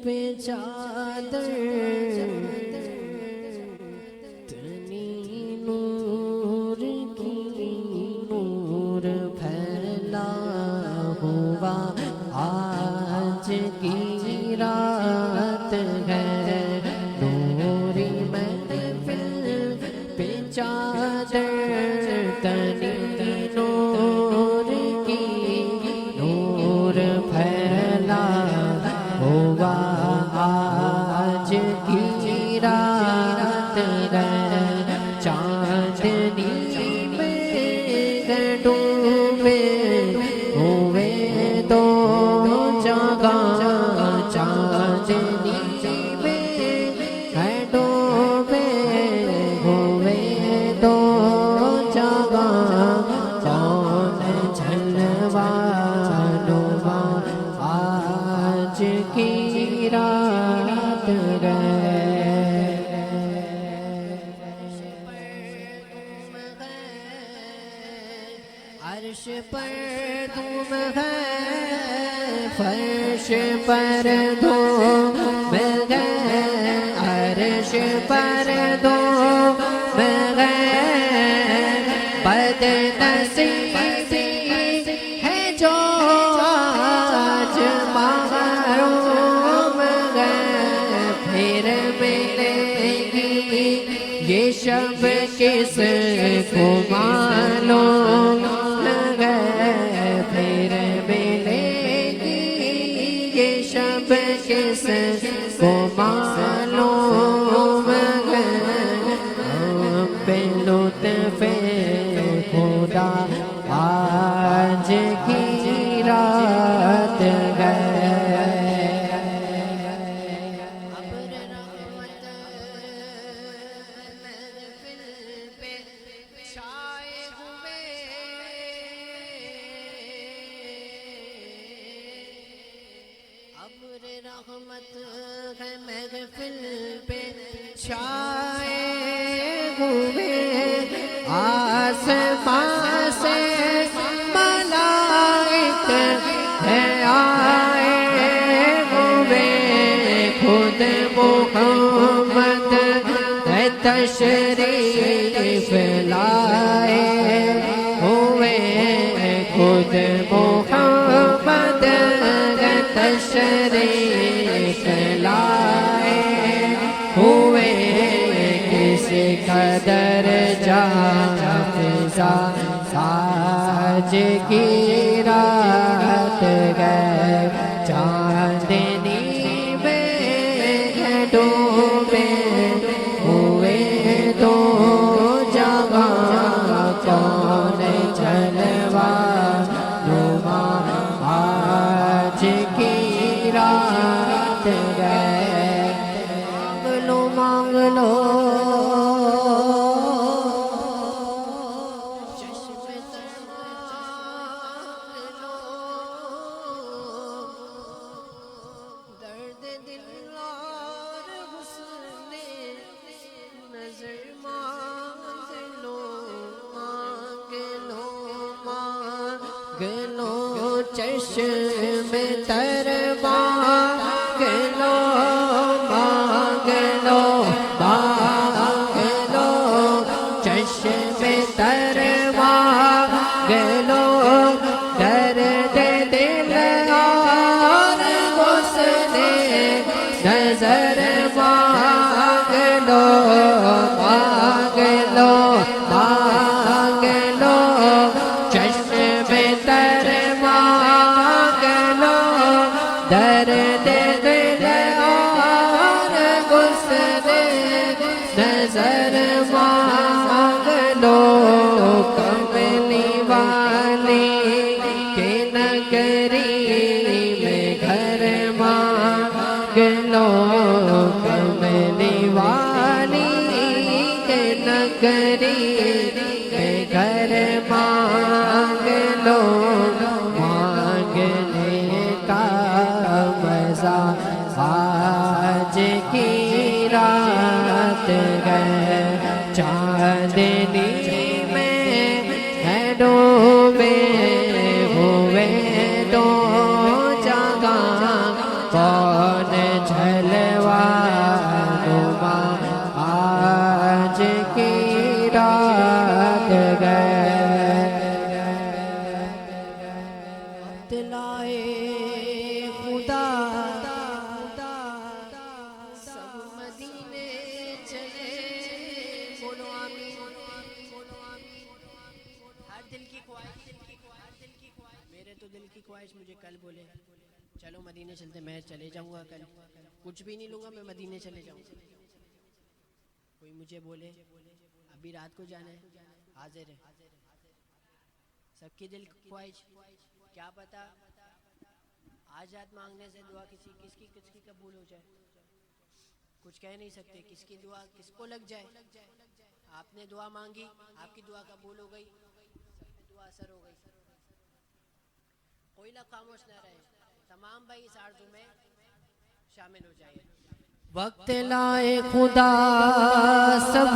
پہ چادر تنی نور کی نور پھیلا ہوا آج کی رات ہے نوری محفل پہ چادر تنی نور کی نور پھیلا ہوا آج کی رات ہے چاندنی میں ڈوبے ہوئے دو جگہ چاندنی میں ڈوبے ہوئے دو جگہ کون جلوہ نما آج کی رات عرش پر تم ہے فرش پر تم ہے عرش پر تم ہے بد نصیبی ہے جو آج محروم ہے پھر ملے گی یہ شب کس کو معلوم ہے پھر ملے گی یہ شب کس کو معلوم ہے ہم پہ لطف خدا آج کی رات ہے ابر رحمت ہے محفل پہ چھائے ہوئے آسمان سے ملائک ہے آئے ہوئے خود محمد ہے تشریف لائے ہوئے خود محمد ہے تشریف لائے ہوئے کس قدر جان فضا آج کی رات ہے چاندنی میں ڈوبے ہوئے دو جگہ کون جلوہ نما آج کی رات ہے مانگ لو درد دل اور حسن نظر مانگ لو مانگ لو مانگ لو چشم تر مانگ لو مانگ لو مانگ لو چشم تر مانگ لو درد دل اور حسن نظر مانگ لو مانگ لو مانگ لو چشم تر مانگ لو درد دل اور حسن نظر مانگ لو کملی والی کے نگری میں گھر مانگ لو کملی والی کے نگری میں گھر مانگ لو مانگنے کا مزہ آج کی رات ہے چاندنی میں ہے ڈوبے ہوئے دو جگہ کون وقت لائے خدا سب مدینے چلے، بولو آمین۔ ہر دل کی خواہش، میرے تو دل کی خواہش مجھے کل بولے چلو مدینے چلتے، میں چلے جاؤں گا کل، کچھ بھی نہیں لوں گا، میں مدینے چلے جاؤں گا۔ کوئی مجھے بولے ابھی رات کو جانا ہے، حاضر ہے۔ سب کی دل کی خواہش، کیا پتا آج رات مانگنے سے دعا کس کی قبول ہو جائے، کچھ کہہ نہیں سکتے، کس کی دعا کس کو لگ جائے۔ آپ نے دعا مانگی، آپ کی دعا قبول ہو گئی، سب کی دعا اثر ہو گئی۔ کوئی نہ خاموش نہ رہے، تمام بھائی اس آرزو میں شامل ہو جائے۔ وقت لائے خدا سب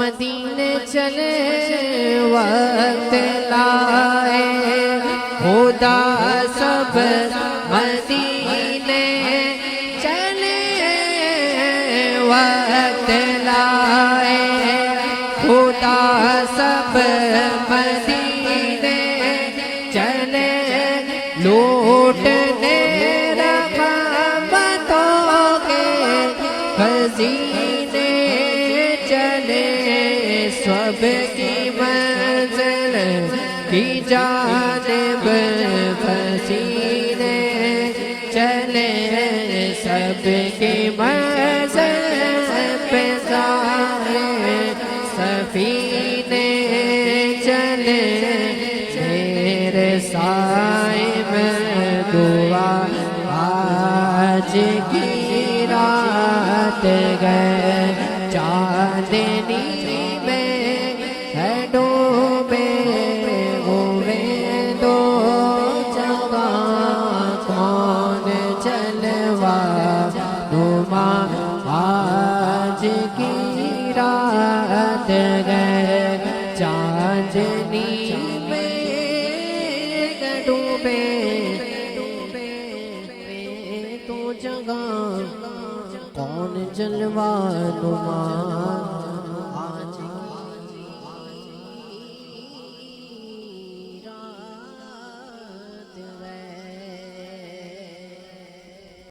مدینے چلے، وقت لائے خدا سب مدینے چلے، وقت لائے خدا سب مدینے چلے، لوٹنے خزینے چلے، سب کی منزل کی جانب خزینے چلے، سب کی منزل پہ سارے سفینے چلے، میرے صاحب دعا آج کی رات گئے، چاندنی میں ہے ڈوبے ہوئے دو جگہ، کون جلوہ نما آج کی رات گئے، چاندنی میں ڈوبے تو جگہ، کون جلوہ نما